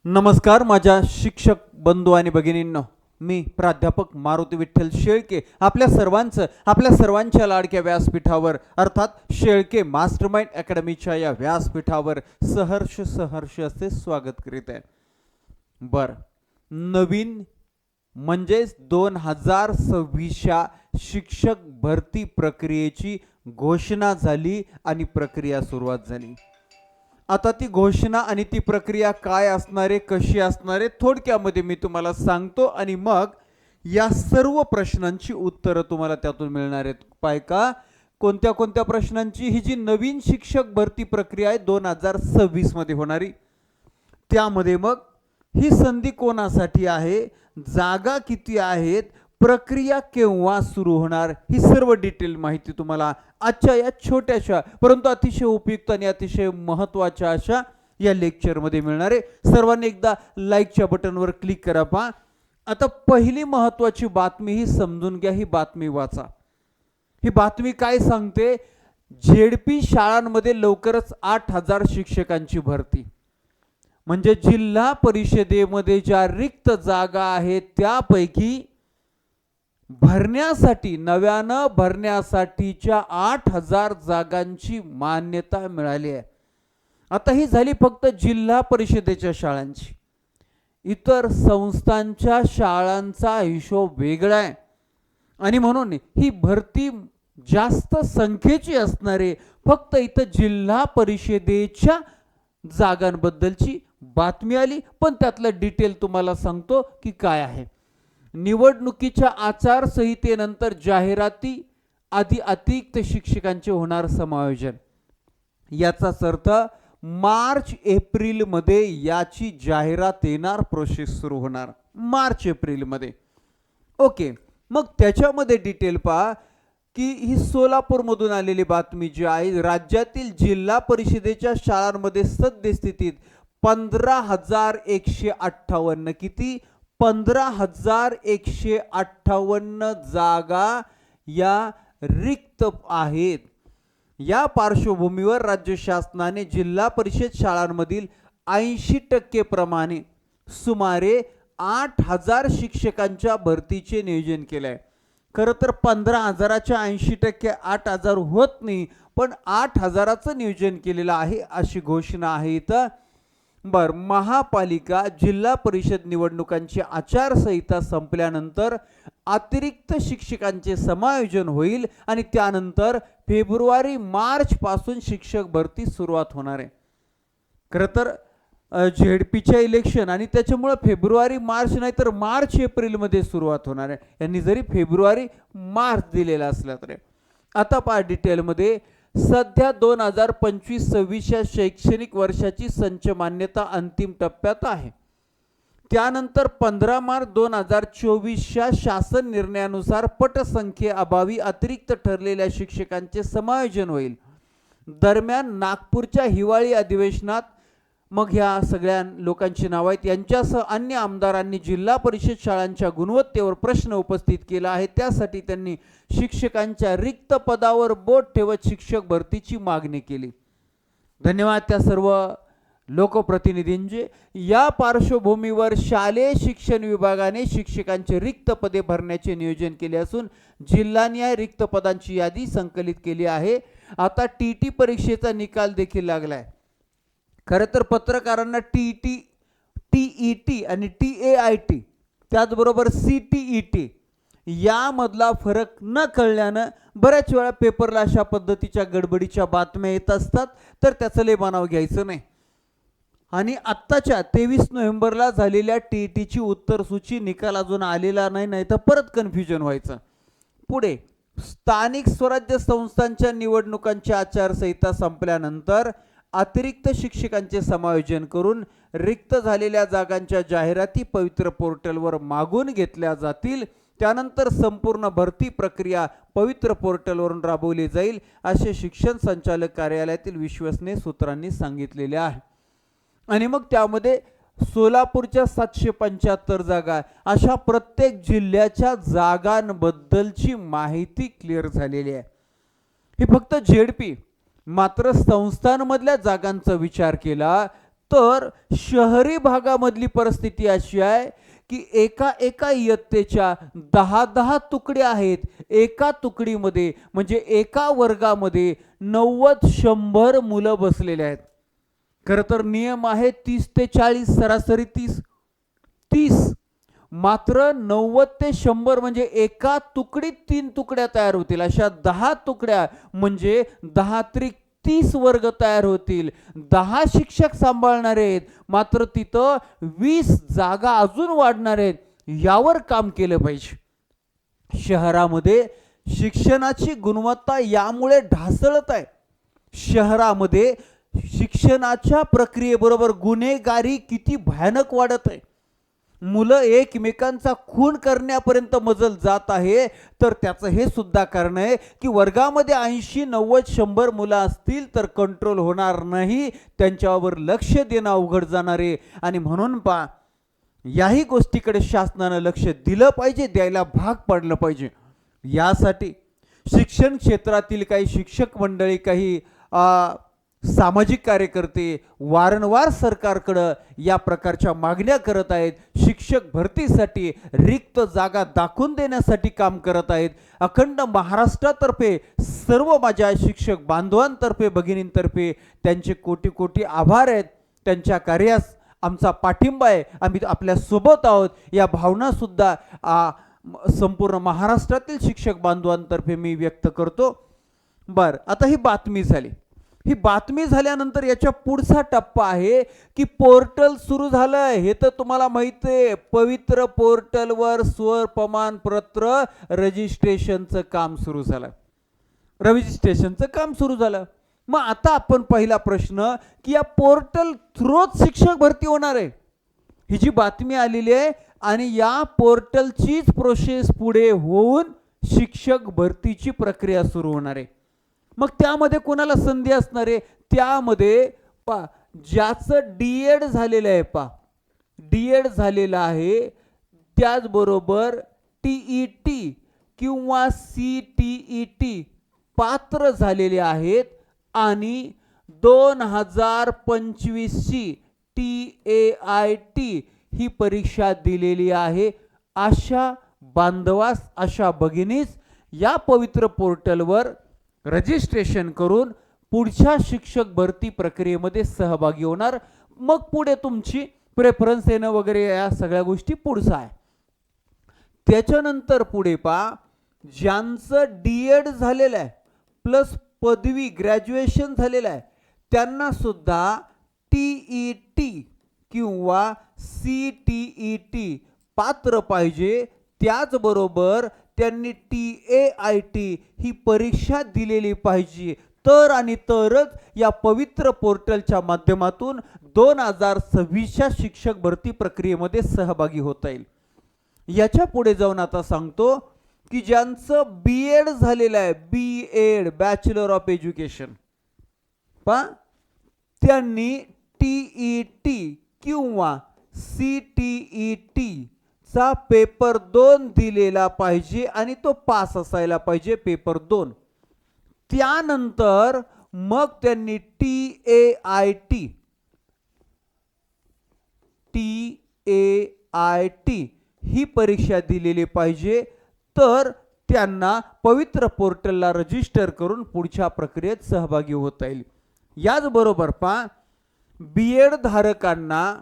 नमस्कार माझ्या शिक्षक बंधू आणि भगिनींनो, मी प्राध्यापक मारुती विठ्ठल शेळके आपल्या सर्वांच्या लाडक्या व्यासपीठावर अर्थात शेळके मास्टरमाइंड अकॅडमीच्या या व्यासपीठावर सहर्ष असे स्वागत करीत आहे। नवीन म्हणजेच 2026च्या शिक्षक भरती प्रक्रियेची घोषणा झाली आणि प्रक्रिया सुरुवात झाली। आता ती घोषणा आणि ती प्रक्रिया काय असणार आहे, कशी असणार आहे, थोडक्यामध्ये मी तुम्हाला सांगतो आणि मग या सर्व प्रश्नांची उत्तरं तुम्हाला त्यातून मिळणार आहेत। पाय का कोणत्या कोणत्या प्रश्नांची? ही जी नवीन शिक्षक भरती प्रक्रिया आहे 2026 मध्ये होणारी, त्यामध्ये मग ही संधी कोणासाठी आहे, जागा किती आहेत, प्रक्रिया केव्हा सुरू होणार, ही सर्व डिटेल माहिती तुम्हाला आजच्या या छोट्याशा परंतु अतिशय उपयुक्त आणि अतिशय महत्त्वाच्या अशा या लेक्चरमध्ये मिळणार आहे। सर्वांनी एकदा लाईकच्या बटनवर क्लिक करा। पहा आता पहिली महत्त्वाची बातमी ही समजून घ्या, ही बातमी वाचा। ही बातमी काय सांगते? झेडपी शाळांमध्ये लवकरच 8000 शिक्षकांची भरती, म्हणजे जिल्हा परिषदेमध्ये ज्या रिक्त जागा आहेत त्यापैकी भरण्यासाठी नव्यानं भरण्यासाठीच्या 8000 जागांची मान्यता मिळाली आहे। आता ही झाली फक्त जिल्हा परिषदेच्या शाळांची, इतर संस्थांच्या शाळांचा हिशोब वेगळा आहे आणि म्हणून ही भरती जास्त संख्येची असणार आहे। फक्त इथं जिल्हा परिषदेच्या जागांबद्दलची बातमी आली, पण त्यातलं डिटेल तुम्हाला सांगतो की काय आहे। निवडणुकीच्या आचारसंहितेनंतर जाहिराती आधी अतिरिक्त शिक्षकांचे होणार समायोजन, याचाच अर्थ मार्च एप्रिल मध्ये याची जाहिरात येणार, प्रोसेस सुरू होणार मार्च एप्रिल मध्ये। ओके, मग त्याच्यामध्ये डिटेल पहा की ही सोलापूर मधून आलेली बातमी जी आहे, राज्यातील जिल्हा परिषदेच्या शाळांमध्ये सद्यस्थितीत 15158 किती 15158 जागा या रिक्त आहेत। या पार्श्वभूमीवर राज्य शासनाने जिल्हा परिषद शाळांमधील 80% प्रमाणे सुमारे 8000 शिक्षकांच्या भरतीचे नियोजन केले आहे। खरं तर 15000च्या 80% 8000 होत नाही, पण 8000चं नियोजन केलेलं आहे अशी घोषणा आहे इथं। महापालिका जिल्हा परिषद निवडणुकांची आचारसंहिता संपल्यानंतर अतिरिक्त शिक्षकांचे समायोजन होईल आणि त्यानंतर फेब्रुवारी मार्च पासून शिक्षक भरती सुरुवात होणार आहे। खरं तर झेडपीच्या इलेक्शन आणि त्याच्यामुळे फेब्रुवारी मार्च नाही तर मार्च एप्रिल मध्ये सुरुवात होणार आहे। यांनी जरी फेब्रुवारी मार्च दिलेला असला तरी आता पहा डिटेलमध्ये, सध्या 2025-26 शैक्षणिक वर्षाची संच मान्यता अंतिम टप्प्यात आहे। त्यानंतर 15 मार्च 2024च्या शासन निर्णयानुसार पटसंख्येअभावी अतिरिक्त ठरलेल्या शिक्षकांचे समायोजन होईल। दरम्यान नागपूरच्या हिवाळी अधिवेशनात मग ह्या सगळ्या लोकांची नाव आहेत, यांच्यासह अन्य आमदारांनी जिल्हा परिषद शाळांच्या गुणवत्तेवर प्रश्न उपस्थित केला आहे। त्यासाठी त्यांनी शिक्षकांच्या रिक्त पदावर बोट ठेवत शिक्षक भरतीची मागणी केली। धन्यवाद त्या सर्व लोकप्रतिनिधींचे। या पार्श्वभूमीवर शालेय शिक्षण विभागाने शिक्षकांचे रिक्त पदे भरण्याचे नियोजन केले असून जिल्हानिहाय रिक्त पदांची यादी संकलित केली आहे। आता टीटी परीक्षेचा निकाल देखील लागलाय। खरं तर पत्रकारांना टीईटी आणि टीएआयटी त्याचबरोबर सीटीईटी यामधला फरक न कळल्यानं बऱ्याच वेळा पेपरला अशा पद्धतीच्या गडबडीच्या बातम्या येत असतात, तर त्याचं लय बनाव घ्यायचं नाही। आणि आत्ताच्या 23 नोव्हेंबरला झालेल्या टीईटीची उत्तरसूची निकाल अजून आलेला नाही, नाही तर परत कन्फ्युजन व्हायचं। पुढे स्थानिक स्वराज्य संस्थांच्या निवडणुकांची आचारसंहिता संपल्यानंतर अतिरिक्त शिक्षकांचे समायोजन करून रिक्त झालेल्या जागांच्या जाहिराती पवित्र पोर्टलवर मागून घेतल्या जातील। त्यानंतर संपूर्ण भरती प्रक्रिया पवित्र पोर्टलवरून राबवली जाईल, असे शिक्षण संचालक कार्यालयातील विश्वसनीय सूत्रांनी सांगितलेले आहे। आणि मग त्यामध्ये सोलापूरच्या 775 जागा, अशा प्रत्येक जिल्ह्याच्या जागांबद्दलची माहिती क्लिअर झालेली आहे। ही फक्त झेडपी, मात्र संस्थांमधल्या जागांचा विचार केला तर शहरी भागामधली परिस्थिती अशी आहे की एका एका इयत्तेच्या 10-10 तुकड्या आहेत. एका तुकडीमध्ये म्हणजे एका वर्गामध्ये 90-100 मुलं बसलेले आहेत. खरं तर नियम आहे 30 ते 40, सरासरी 30. मात्र 90 ते 100 म्हणजे एका तुकडीत 3 तुकड्या तयार होतील. अशा 10 तुकड्या म्हणजे 10 त्रिक 30 वर्ग तयार होतील. 10 शिक्षक सांभाळणारे आहेत, मात्र तिथं 20 जागा अजून वाढणार आहेत. यावर काम केलं पाहिजे. शहरामध्ये शिक्षणाची गुणवत्ता यामुळे ढासळत आहे. शहरामध्ये शिक्षणाच्या प्रक्रियेबरोबर गुन्हेगारी किती भयानक वाढत आहे. मुलं एकमेकांचा खून करण्यापर्यंत मजल जात आहे. तर त्याचं हे सुद्धा कारण आहे की वर्गामध्ये 80, 90, 100 मुलं असतील तर कंट्रोल होणार नाही. त्यांच्यावर लक्ष देणं अवघड जाणार आहे. आणि म्हणून याही गोष्टीकडे शासनानं लक्ष दिलं पाहिजे, द्यायला भाग पाडलं पाहिजे. यासाठी शिक्षण क्षेत्रातील काही शिक्षक मंडळी, काही सामाजिक कार्यकर्ते वारंवार सरकारकडं या प्रकारच्या मागण्या करत आहेत. शिक्षक भरतीसाठी रिक्त जागा दाखवून देण्यासाठी काम करत आहेत. अखंड महाराष्ट्रातर्फे सर्व माझ्या शिक्षक बांधवांतर्फे, भगिनींतर्फे त्यांचे कोटी कोटी आभार आहेत. त्यांच्या कार्यास आमचा पाठिंबा आहे. आम्ही आपल्या सोबत आहोत. या भावना सुद्धा संपूर्ण महाराष्ट्रातील शिक्षक बांधवांतर्फे मी व्यक्त करतो. आता ही बातमी झाली. ही बातमी झाल्यानंतर याच्या पुढचा टप्पा आहे की पोर्टल सुरू झालंय. हे तर तुम्हाला माहिती आहे. पवित्र पोर्टलवर स्वर प्रमाणपत्र रजिस्ट्रेशनचं काम सुरू झालं. मग आता आपण पहिला प्रश्न की या पोर्टल थ्रूच शिक्षक भरती होणार आहे. ही जी बातमी आलेली आहे आणि या पोर्टलचीच प्रोसेस पुढे होऊन शिक्षक भरतीची प्रक्रिया सुरू होणार आहे. मग त्यामध्ये कोणाला संधी असणार आहे? त्यामध्ये ज्याचं डीएड झालेलं आहे, डीएड झालेलं आहे, त्याचबरोबर टीईटी किंवा सीटीईटी पात्र झालेले आहेत आणि 2025ची TAIT ही परीक्षा दिलेली आहे. अशा बांधवास, अशा भगिनीस या पवित्र पोर्टलवर रजिस्ट्रेशन करून पुढच्या शिक्षक भरती प्रक्रियेमध्ये सहभागी होणार. मग पुढे तुमची प्रेफरन्स येणं वगैरे या सगळ्या गोष्टी पुढचं आहे. त्याच्यानंतर पुढे ज्यांचं डीएड झालेलं आहे प्लस पदवी ग्रॅज्युएशन झालेलं आहे त्यांना सुद्धा TET किंवा CTET पात्र पाहिजे. त्याचबरोबर त्यांनी TAIT ही परीक्षा दिलेली पाहिजे. तर आणि तरच या पवित्र पोर्टलच्या माध्यमातून 2026च्या शिक्षक भरती प्रक्रियेमध्ये सहभागी होता येईल. याच्या पुढे जाऊन आता सांगतो की ज्यांचं BEd झालेलं आहे, BEd बॅचलर ऑफ एज्युकेशन, त्यांनी TET किंवा CTET चा पेपर 2 दिलेला पाहिजे आणि तो पास असायला पाहिजे, पेपर 2. त्यानंतर मग त्यांनी TAIT ही परीक्षा दिलेली पाहिजे. तर त्यांना पवित्र पोर्टलला रजिस्टर करून पुढच्या प्रक्रियेत सहभागी होता येईल. याचबरोबर BEd धारकांना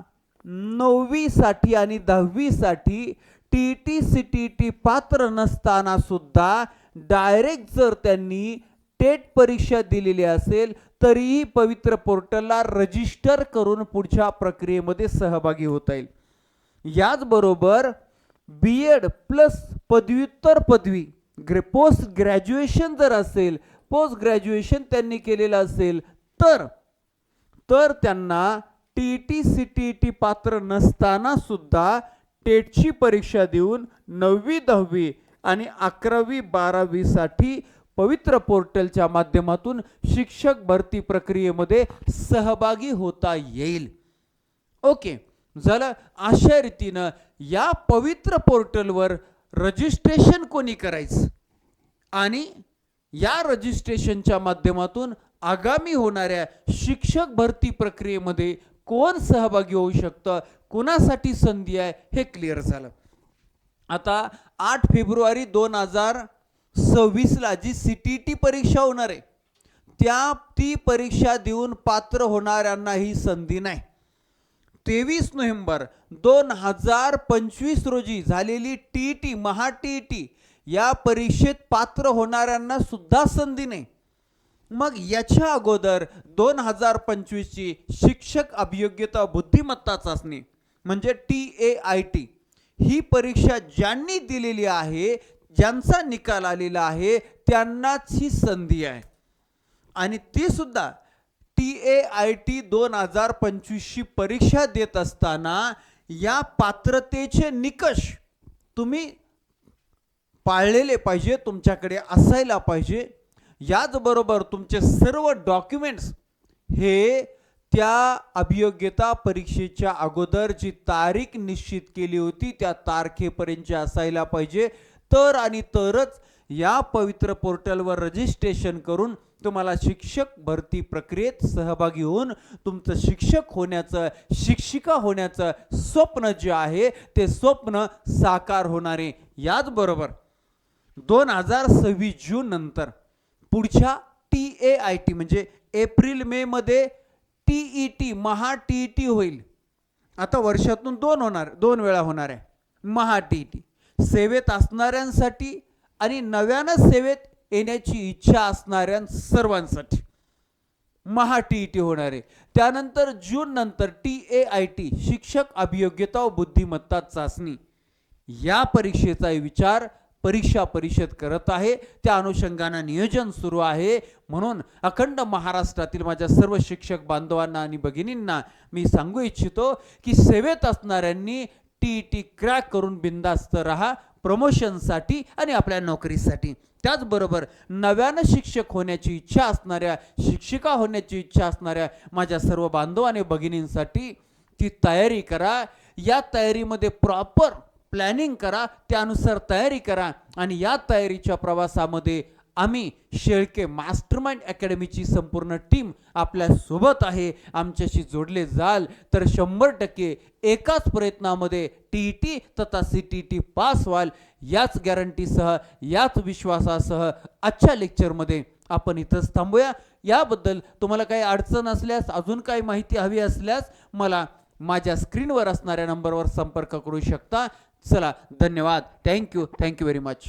9वी साठी आणि 10वी साठी TET CTET पात्र नसताना सुद्धा डायरेक्ट जर त्यांनी टेट परीक्षा दिलेली असेल तरीही पवित्र पोर्टलला रजिस्टर करून पुढच्या प्रक्रियेमध्ये सहभागी होता येईल. याचबरोबर BEd प्लस पदव्युत्तर पदवी पोस्ट ग्रॅज्युएशन जर असेल, पोस्ट ग्रॅज्युएशन त्यांनी केलेलं असेल तर त्यांना TET CTET पात्र नसताना सुद्धा टेटची परीक्षा देऊन 9वी 10वी आणि 11वी 12वी साठी पवित्र पोर्टलच्या माध्यमातून शिक्षक भरती प्रक्रियेमध्ये सहभागी होता येईल. ओके झालं. अशा रीतीनं या पवित्र पोर्टलवर रजिस्ट्रेशन कोणी करायचं आणि या रजिस्ट्रेशनच्या माध्यमातून आगामी होणाऱ्या शिक्षक भरती प्रक्रियेमध्ये कोण सहभागी होऊ शकतं, कोणासाठी संधी आहे हे क्लिअर झालं. आता 8 फेब्रुवारी 2026ला जी CTT परीक्षा होणार आहे ती परीक्षा देऊन पात्र होणाऱ्यांना ही संधी नाही. 23 नोव्हेंबर 2025 रोजी झालेली TET महा TET या परीक्षेत पात्र होणाऱ्यांना सुद्धा संधी नाही. मग याच्या अगोदर 2025 ची शिक्षक अभियोग्यता बुद्धिमत्ता चाचणी म्हणजे TAIT ही परीक्षा ज्यांनी दिलेली आहे, ज्यांचा निकाल आलेला आहे त्यांनाच ही संधी आहे. आणि ती सुद्धा TAIT 2025 ची परीक्षा देत असताना या पात्रतेचे निकष तुम्ही पाळलेले पाहिजे, तुमच्याकडे असायला पाहिजे. याचबरोबर तुमचे सर्व डॉक्युमेंट्स हे त्या अभियोग्यता परीक्षेच्या अगोदर जी तारीख निश्चित केली होती त्या तारखेपर्यंतचे असायला पाहिजे. तर आणि तरच या पवित्र पोर्टलवर रजिस्ट्रेशन करून तुम्हाला शिक्षक भरती प्रक्रियेत सहभागी होऊन तुमचं शिक्षक होण्याचं, शिक्षिका होण्याचं स्वप्न जे आहे ते स्वप्न साकार होणार आहे. याचबरोबर 2026 जून नंतर पुढच्या TAIT म्हणजे एप्रिल मे मध्ये TET महा TET होईल. आता वर्षातून 2 वेळा होणार आहे महा TET. सेवेत असणाऱ्यांसाठी आणि नव्यानं सेवेत येण्याची इच्छा असणाऱ्या सर्वांसाठी महा TET होणार आहे. त्यानंतर जून नंतर TAIT शिक्षक अभियोग्यता व बुद्धिमत्ता चाचणी या परीक्षेचा विचार परीक्षा परिषद करत आहे. त्या अनुषंगाने नियोजन सुरू आहे. म्हणून अखंड महाराष्ट्रातील माझ्या सर्व शिक्षक बांधवांना आणि भगिनींना मी सांगू इच्छितो की सेवेत असणाऱ्यांनी TET क्रॅक करून बिंदास्त राहा प्रमोशनसाठी आणि आपल्या नोकरीसाठी. त्याचबरोबर नव्यानं शिक्षक होण्याची इच्छा असणाऱ्या, शिक्षिका होण्याची इच्छा असणाऱ्या माझ्या सर्व बांधव आणि भगिनींसाठी ती तयारी करा. या तयारीमध्ये प्रॉपर प्लॅनिंग करा, त्यानुसार तयारी करा. आणि या तयारीच्या प्रवासामध्ये आम्ही शेळके मास्टरमाइंड अकॅडमीची संपूर्ण टीम आपल्या सोबत आहे. आमच्याशी जोडले जाल तर 100% एकाच प्रयत्नामध्ये TET तथा CTT पास व्हाल. याच गॅरंटीसह, याच विश्वासासह आजच्या लेक्चरमध्ये आपण इथंच थांबूया. याबद्दल तुम्हाला काही अडचण असल्यास, अजून काही माहिती हवी असल्यास मला माझ्या स्क्रीनवर असणाऱ्या नंबरवर संपर्क करू शकता. चला, धन्यवाद. Thank you very much.